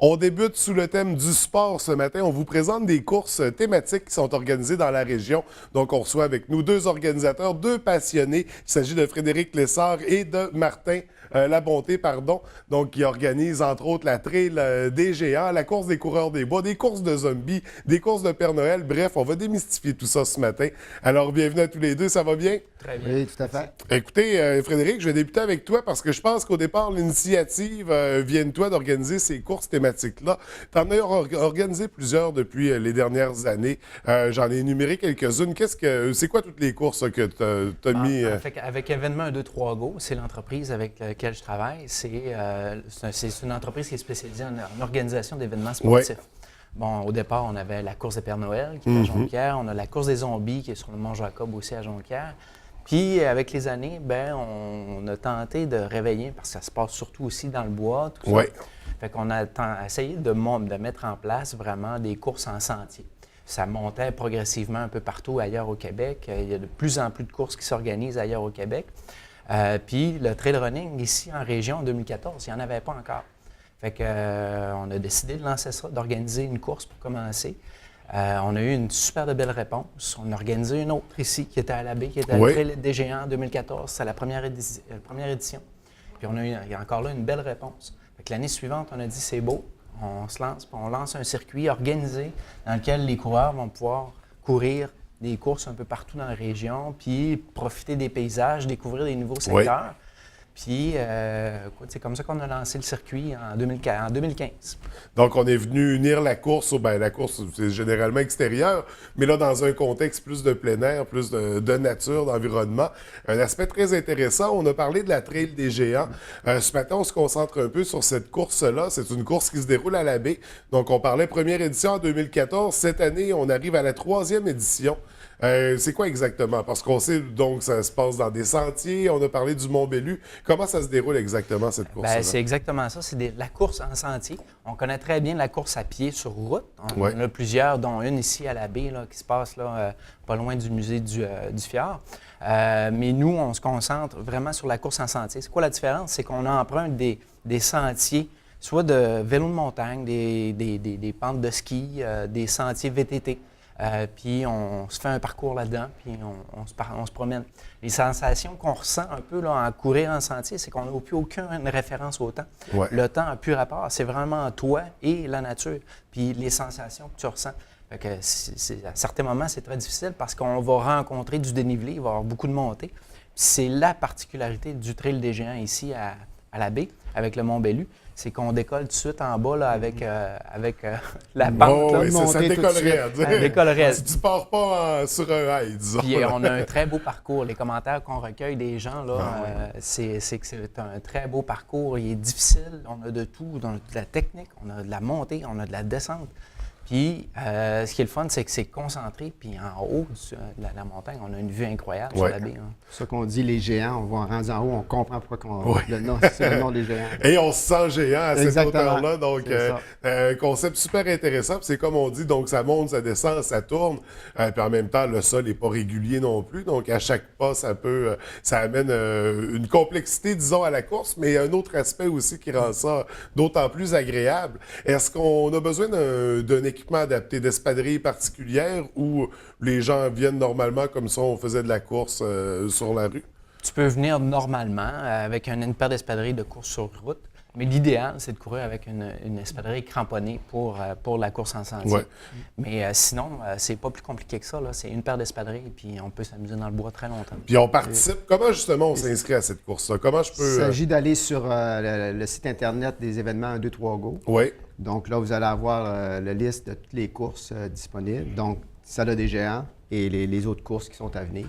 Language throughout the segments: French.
On débute sous le thème du sport ce matin. On vous présente des courses thématiques qui sont organisées dans la région. Donc, on reçoit avec nous deux organisateurs, deux passionnés. Il s'agit de Frédéric Lessard et de Martin Labonté, donc qui organisent entre autres la trail des géants, la course des coureurs des bois, des courses de zombies, des courses de Père Noël. Bref, on va démystifier tout ça ce matin. Alors, bienvenue à tous les deux. Ça va bien? Très bien. Oui, tout à fait. Écoutez, Frédéric, je vais débuter avec toi parce que je pense qu'au départ, l'initiative vient de toi d'organiser ces courses thématiques-là. Tu en as organisé plusieurs depuis les dernières années. J'en ai énuméré quelques-unes. C'est quoi toutes les courses que tu as mis? Avec Événement 1, 2, 3 Go, c'est l'entreprise avec laquelle je travaille. C'est une entreprise qui est spécialisée en organisation d'événements sportifs. Ouais. Bon, au départ, on avait la course des Père Noël qui est à Jonquière. On a la course des zombies qui est sur le Mont-Jacob aussi à Jonquière. Puis, avec les années, on a tenté de réveiller, parce que ça se passe surtout aussi dans le bois, tout ça. Ouais. Fait qu'on a essayé de mettre en place vraiment des courses en sentier. Ça montait progressivement un peu partout ailleurs au Québec. Il y a de plus en plus de courses qui s'organisent ailleurs au Québec. Puis, le trail running ici en région en 2014, il n'y en avait pas encore. Fait que, on a décidé de lancer ça, d'organiser une course pour commencer. On a eu une super de belle réponse. On a organisé une autre ici qui était à la baie, qui était à la Trail des Géants en 2014. C'est la première édition. Puis il y a encore là une belle réponse. Fait que l'année suivante, on a dit c'est beau, on se lance, puis on lance un circuit organisé dans lequel les coureurs vont pouvoir courir des courses un peu partout dans la région, puis profiter des paysages, découvrir des nouveaux secteurs. Puis, c'est comme ça qu'on a lancé le circuit en 2015. Donc, on est venu unir la course. La course, c'est généralement extérieure, mais là, dans un contexte plus de plein air, plus de nature, d'environnement. Un aspect très intéressant. On a parlé de la Trail des Géants. Ce matin, on se concentre un peu sur cette course-là. C'est une course qui se déroule à la baie. Donc, on parlait première édition en 2014. Cette année, on arrive à la 3e édition. C'est quoi exactement? Parce qu'on sait, donc, ça se passe dans des sentiers. On a parlé du Mont-Bellu. Comment ça se déroule exactement, cette course-là? C'est exactement ça. C'est la course en sentier. On connaît très bien la course à pied sur route. On en a plusieurs, dont une ici à la baie, là, qui se passe là, pas loin du musée du Fjord. Mais nous, on se concentre vraiment sur la course en sentier. C'est quoi la différence? C'est qu'on emprunte des sentiers, soit de vélo de montagne, des pentes de ski, des sentiers VTT. Puis on se fait un parcours là-dedans, puis on se promène. Les sensations qu'on ressent un peu là, en courir en sentier, c'est qu'on n'a plus aucune référence au temps. Ouais. Le temps n'a plus rapport. C'est vraiment toi et la nature, puis les sensations que tu ressens. Fait que à certains moments, c'est très difficile parce qu'on va rencontrer du dénivelé, il va y avoir beaucoup de montées. C'est la particularité du Trail des Géants ici à la baie, avec le Mont-Bellu. C'est qu'on décolle tout de suite en bas là, avec la pente. Ça décollerait à dire. Décollerait. Si tu pars pas sur un high, disons. Puis on a un très beau parcours. Les commentaires qu'on recueille des gens, là, c'est que c'est un très beau parcours. Il est difficile. On a de tout. On a de la technique, on a de la montée, on a de la descente. Puis, ce qui est le fun, c'est que c'est concentré. Puis, en haut de la montagne, on a une vue incroyable sur la baie. C'est ça qu'on dit, les géants. On va rendu en haut, on comprend pourquoi c'est le nom des géants. Et on se sent géant à cette hauteur-là. Donc, un concept super intéressant. Puis c'est comme on dit, donc ça monte, ça descend, ça tourne. Puis en même temps, le sol n'est pas régulier non plus. Donc, à chaque pas, ça amène une complexité, disons, à la course. Mais il y a un autre aspect aussi qui rend ça d'autant plus agréable. Est-ce qu'on a besoin d'un équipement adapté, d'espadrilles particulières où les gens viennent normalement comme ça on faisait de la course sur la rue? Tu peux venir normalement avec une paire d'espadrilles de course sur route, mais l'idéal, c'est de courir avec une espadrille cramponnée pour la course en sentier. Ouais. Mais sinon, c'est pas plus compliqué que ça. Là. C'est une paire d'espadrilles, puis on peut s'amuser dans le bois très longtemps. Puis on participe. Comment justement on s'inscrit à cette course-là? Comment je peux... Il s'agit d'aller sur le site Internet des événements 1, 2, 3 Go. Oui. Donc là, vous allez avoir la liste de toutes les courses disponibles. Donc, celle des géants et les autres courses qui sont à venir.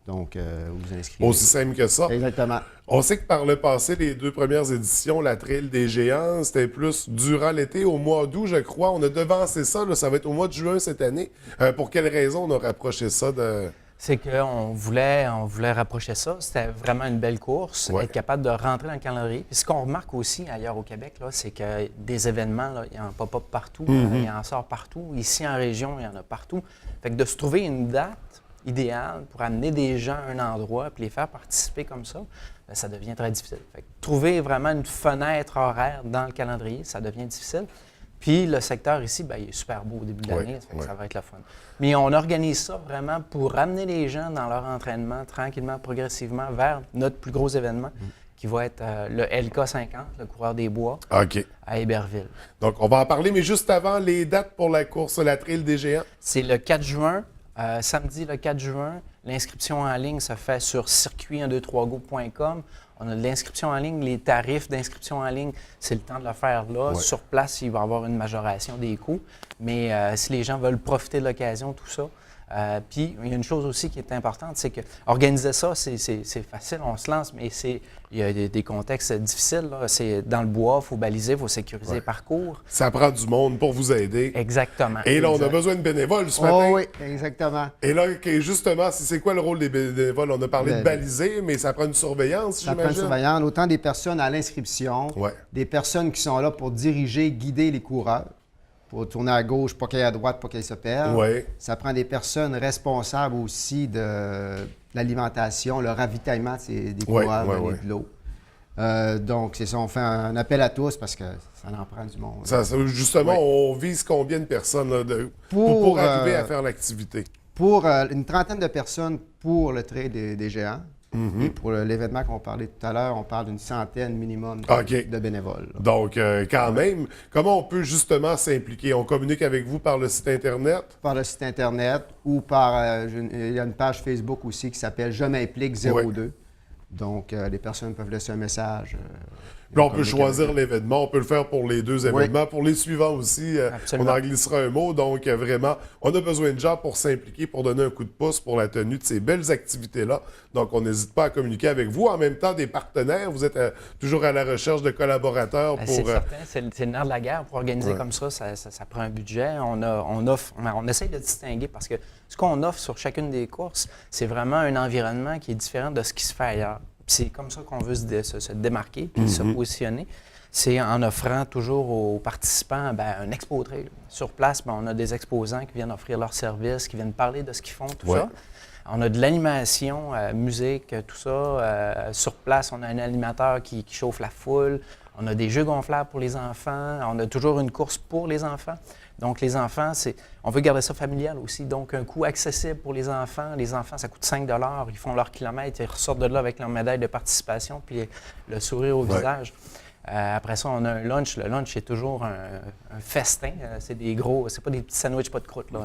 Donc, vous vous inscrivez. Aussi simple que ça. Exactement. On sait que par le passé, les 2 premières éditions, la Trail des Géants, c'était plus durant l'été, au mois d'août, je crois. On a devancé ça, là, ça va être au mois de juin cette année. Pour quelle raison on a rapproché ça de... C'est qu'on voulait rapprocher ça. C'était vraiment une belle course, être capable de rentrer dans le calendrier. Puis ce qu'on remarque aussi ailleurs au Québec, là, c'est que des événements, là, il y en pop-up partout, il y en sort partout. Ici en région, il y en a partout. Fait que de se trouver une date idéal pour amener des gens à un endroit puis les faire participer comme ça, bien, ça devient très difficile. Fait que trouver vraiment une fenêtre horaire dans le calendrier, ça devient difficile. Puis le secteur ici, bien, il est super beau au début de l'année, ça va être le fun. Mais on organise ça vraiment pour ramener les gens dans leur entraînement tranquillement, progressivement vers notre plus gros événement, qui va être le LK50, le coureur des bois, à Héberville. Donc, on va en parler, mais juste avant, les dates pour la course La Trail des Géants? C'est le 4 juin, samedi le 4 juin. L'inscription en ligne se fait sur circuit123go.com. On a de l'inscription en ligne. Les tarifs d'inscription en ligne, c'est le temps de le faire là. Ouais. Sur place, il va y avoir une majoration des coûts. Mais si les gens veulent profiter de l'occasion, tout ça. Puis, il y a une chose aussi qui est importante, c'est que organiser ça, c'est facile, on se lance, mais il y a des contextes difficiles. C'est dans le bois, il faut baliser, il faut sécuriser le parcours. Ça prend du monde pour vous aider. Exactement. Et là, on a besoin de bénévoles ce matin. Oui, exactement. Et là, justement, c'est quoi le rôle des bénévoles? On a parlé de baliser, mais ça prend une surveillance, Ça prend une j'imagine? surveillance, autant des personnes à l'inscription, des personnes qui sont là pour diriger, guider les coureurs, pour tourner à gauche, pas qu'ils aillent à droite, pas qu'ils se perdent. Ouais. Ça prend des personnes responsables aussi de l'alimentation, le ravitaillement des coureurs, de l'eau. Donc, c'est ça, on fait un appel à tous parce que ça en prend du monde. Justement, on vise combien de personnes là, pour arriver à faire l'activité? Pour une trentaine de personnes pour le Trail des Géants. Et pour l'événement qu'on parlait tout à l'heure, on parle d'une centaine minimum de bénévoles. Là. Donc, quand même, comment on peut justement s'impliquer? On communique avec vous par le site Internet? Par le site Internet ou par... il y a une page Facebook aussi qui s'appelle « Je m'implique 02 ». Donc, les personnes peuvent laisser un message. Là, on peut choisir l'événement, on peut le faire pour les deux événements. Pour les suivants aussi, on en glissera un mot. Donc, vraiment, on a besoin de gens pour s'impliquer, pour donner un coup de pouce pour la tenue de ces belles activités-là. Donc, on n'hésite pas à communiquer avec vous. En même temps, des partenaires, vous êtes toujours à la recherche de collaborateurs pour... C'est certain, c'est le nerf de la guerre. Pour organiser comme ça prend un budget. On essaie de distinguer parce que ce qu'on offre sur chacune des courses, c'est vraiment un environnement qui est différent de ce qui se fait ailleurs. C'est comme ça qu'on veut se démarquer puis se positionner. C'est en offrant toujours aux participants un expo trail. Sur place, on a des exposants qui viennent offrir leurs services, qui viennent parler de ce qu'ils font, tout ça. On a de l'animation, musique, tout ça. Sur place, on a un animateur qui chauffe la foule. On a des jeux gonflables pour les enfants. On a toujours une course pour les enfants. Donc, les enfants, on veut garder ça familial aussi. Donc, un coût accessible pour les enfants. Les enfants, ça coûte 5 $. Ils font leur kilomètre, ils ressortent de là avec leur médaille de participation puis le sourire au visage. Après ça, on a un lunch. Le lunch, c'est toujours un festin. C'est des gros, c'est pas des petits sandwichs pas de croûte, là.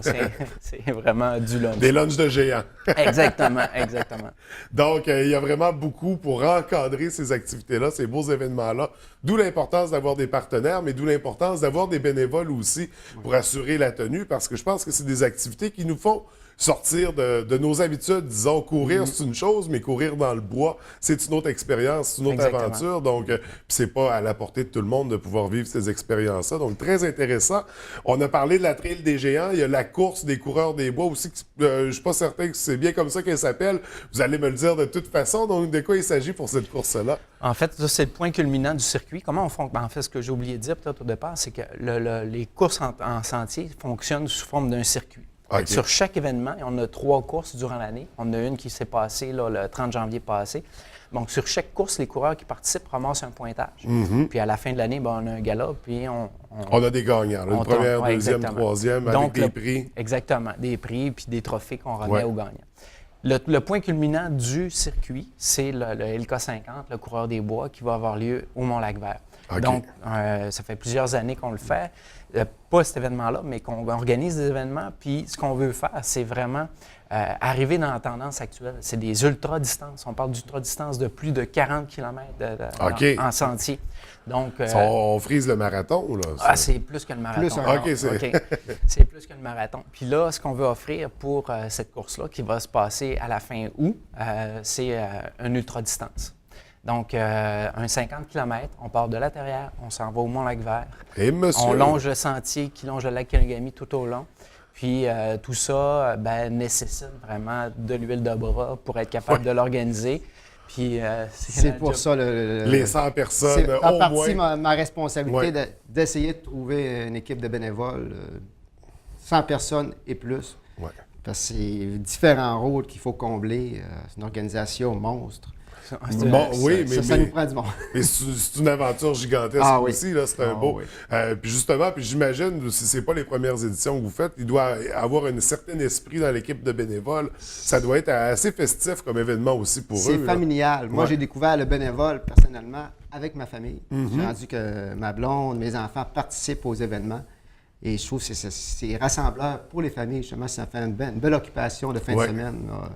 C'est vraiment du lunch. Des lunchs de géants. Exactement, exactement. Donc, il y a vraiment beaucoup pour encadrer ces activités-là, ces beaux événements-là. D'où l'importance d'avoir des partenaires, mais d'où l'importance d'avoir des bénévoles aussi pour assurer la tenue, parce que je pense que c'est des activités qui nous font sortir de nos habitudes. Disons, courir, c'est une chose, mais courir dans le bois, c'est une autre expérience, c'est une autre aventure. Donc, c'est pas à la portée de tout le monde de pouvoir vivre ces expériences-là. Donc, très intéressant. On a parlé de la Trail des Géants. Il y a la course des coureurs des bois aussi. Je suis pas certain que c'est bien comme ça qu'elle s'appelle. Vous allez me le dire de toute façon. Donc, de quoi il s'agit pour cette course-là? En fait, ça, c'est le point culminant du circuit. Comment on fonctionne? En fait, ce que j'ai oublié de dire peut-être au départ, c'est que les courses en sentier fonctionnent sous forme d'un circuit. Sur chaque événement, on a 3 courses durant l'année. On a une qui s'est passée là, le 30 janvier passé. Donc, sur chaque course, les coureurs qui participent ramassent un pointage. Puis, à la fin de l'année, on a un gala, puis on a des gagnants. Une première, deuxième, troisième, avec des prix. Exactement. Des prix, puis des trophées qu'on remet aux gagnants. Le point culminant du circuit, c'est le LK50, le coureur des bois, qui va avoir lieu au Mont-Lac-Vert. Donc, ça fait plusieurs années qu'on le fait. Pas cet événement-là, mais qu'on organise des événements. Puis, ce qu'on veut faire, c'est vraiment arriver dans la tendance actuelle. C'est des ultra-distances. On parle d'ultra-distances de plus de 40 km en sentier. Donc, on frise le marathon, là? C'est plus que le marathon. C'est plus que le marathon. Puis là, ce qu'on veut offrir pour cette course-là, qui va se passer à la fin août, c'est un ultra-distance. Donc, un 50 km, on part de la Terrière, on s'en va au Mont-Lac-Vert. Et monsieur! On longe le sentier qui longe le lac Kenegami tout au long. Puis, tout ça nécessite vraiment de l'huile de bras pour être capable de l'organiser. Puis, c'est pour ça les 100 personnes, c'est en partie ma responsabilité d'essayer de trouver une équipe de bénévoles, 100 personnes et plus. Parce que c'est différents rôles qu'il faut combler. C'est une organisation monstre. Bon, oui, ça nous prend du monde. Et c'est une aventure gigantesque aussi, là, c'est un beau. Oui. Puis justement, j'imagine, si ce n'est pas les premières éditions que vous faites, il doit avoir un certain esprit dans l'équipe de bénévoles. Ça doit être assez festif comme événement aussi pour eux. C'est familial. Moi, j'ai découvert le bénévole personnellement avec ma famille. J'ai rendu que ma blonde, mes enfants participent aux événements. Et je trouve que c'est rassembleur pour les familles. Justement, ça fait une belle occupation de fin de semaine. Là.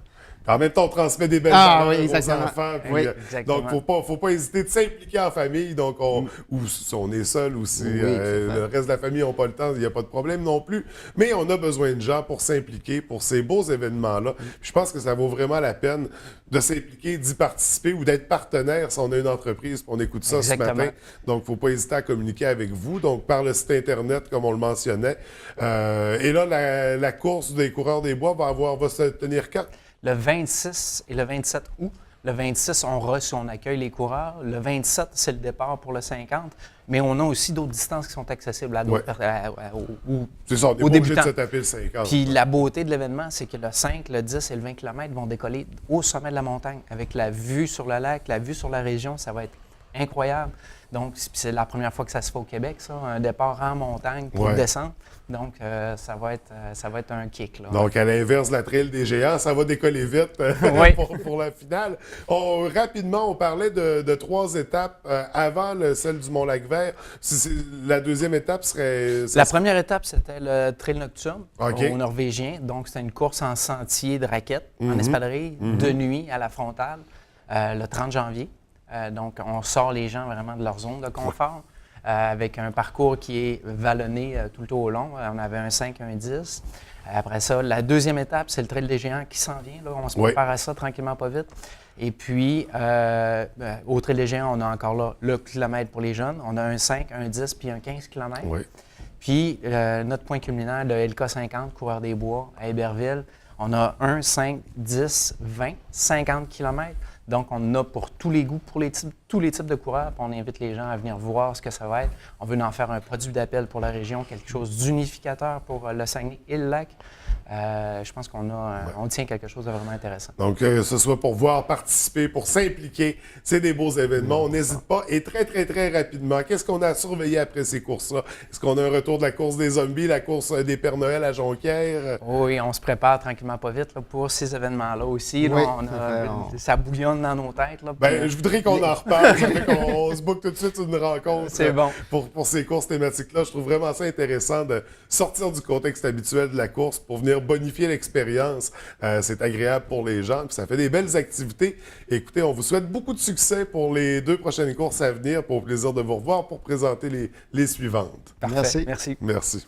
En même temps, on transmet des belles valeurs aux enfants. Puis, donc, il ne faut pas hésiter de s'impliquer en famille. Donc, ou si on est seul ou si le reste de la famille n'a pas le temps, il n'y a pas de problème non plus. Mais on a besoin de gens pour s'impliquer pour ces beaux événements-là. Je pense que ça vaut vraiment la peine de s'impliquer, d'y participer ou d'être partenaire si on a une entreprise. On écoute ça ce matin. Donc, il ne faut pas hésiter à communiquer avec vous. Donc, par le site Internet, comme on le mentionnait. Et là, la course des coureurs des bois va se tenir quand? Le 26 et le 27 août. Le 26, on accueille les coureurs. Le 27, c'est le départ pour le 50. Mais on a aussi d'autres distances qui sont accessibles à d'autres c'est ça, on est pas obligé de se taper le 50. Puis la beauté de l'événement, c'est que le 5, le 10 et le 20 km vont décoller au sommet de la montagne avec la vue sur le lac, la vue sur la région. Ça va être incroyable. Donc, c'est la première fois que ça se fait au Québec, ça, un départ en montagne pour descendre. Donc, ça va être un kick. Là. Donc, à l'inverse de la trail des géants, ça va décoller vite pour la finale. Rapidement, on parlait de 3 étapes avant celle du Mont-Lac-Vert. La deuxième étape serait... La première étape, c'était le Trail Nocturne au Norvégien. Donc, c'était une course en sentier de raquettes, en espadrille, de nuit à la frontale, le 30 janvier. Donc, on sort les gens vraiment de leur zone de confort avec un parcours qui est vallonné tout le au long. On avait un 5, un 10. Après ça, la deuxième étape, c'est le Trail des géants qui s'en vient. Là. On se prépare à ça tranquillement, pas vite. Et puis, au Trail des géants, on a encore là le kilomètre pour les jeunes. On a un 5, un 10 puis un 15 km. Oui. Puis, notre point culminaire, le LK50, Coureur des Bois, à Héberville, on a 1, 5, 10, 20, 50 km. Donc, on en a pour tous les goûts, pour tous les types de coureurs. Puis on invite les gens à venir voir ce que ça va être. On veut en faire un produit d'appel pour la région, quelque chose d'unificateur pour le Saguenay et le lac. Je pense on tient quelque chose de vraiment intéressant. Donc, que ce soit pour voir, participer, pour s'impliquer, c'est des beaux événements. On n'hésite pas. Et très, très, très rapidement, qu'est-ce qu'on a surveillé après ces courses-là? Est-ce qu'on a un retour de la course des zombies, la course des Pères Noël à Jonquière? Oui, on se prépare tranquillement pas vite là, pour ces événements-là aussi. Là, ça bouillonne dans nos têtes. Là, je voudrais qu'on en reparle. On se boucle tout de suite une rencontre c'est bon. pour ces courses thématiques-là. Je trouve vraiment ça intéressant de sortir du contexte habituel de la course pour venir bonifier l'expérience. C'est agréable pour les gens, puis ça fait des belles activités. Écoutez, on vous souhaite beaucoup de succès pour les 2 prochaines courses à venir. Pour le plaisir de vous revoir pour présenter les suivantes. Parfait. Merci. Merci.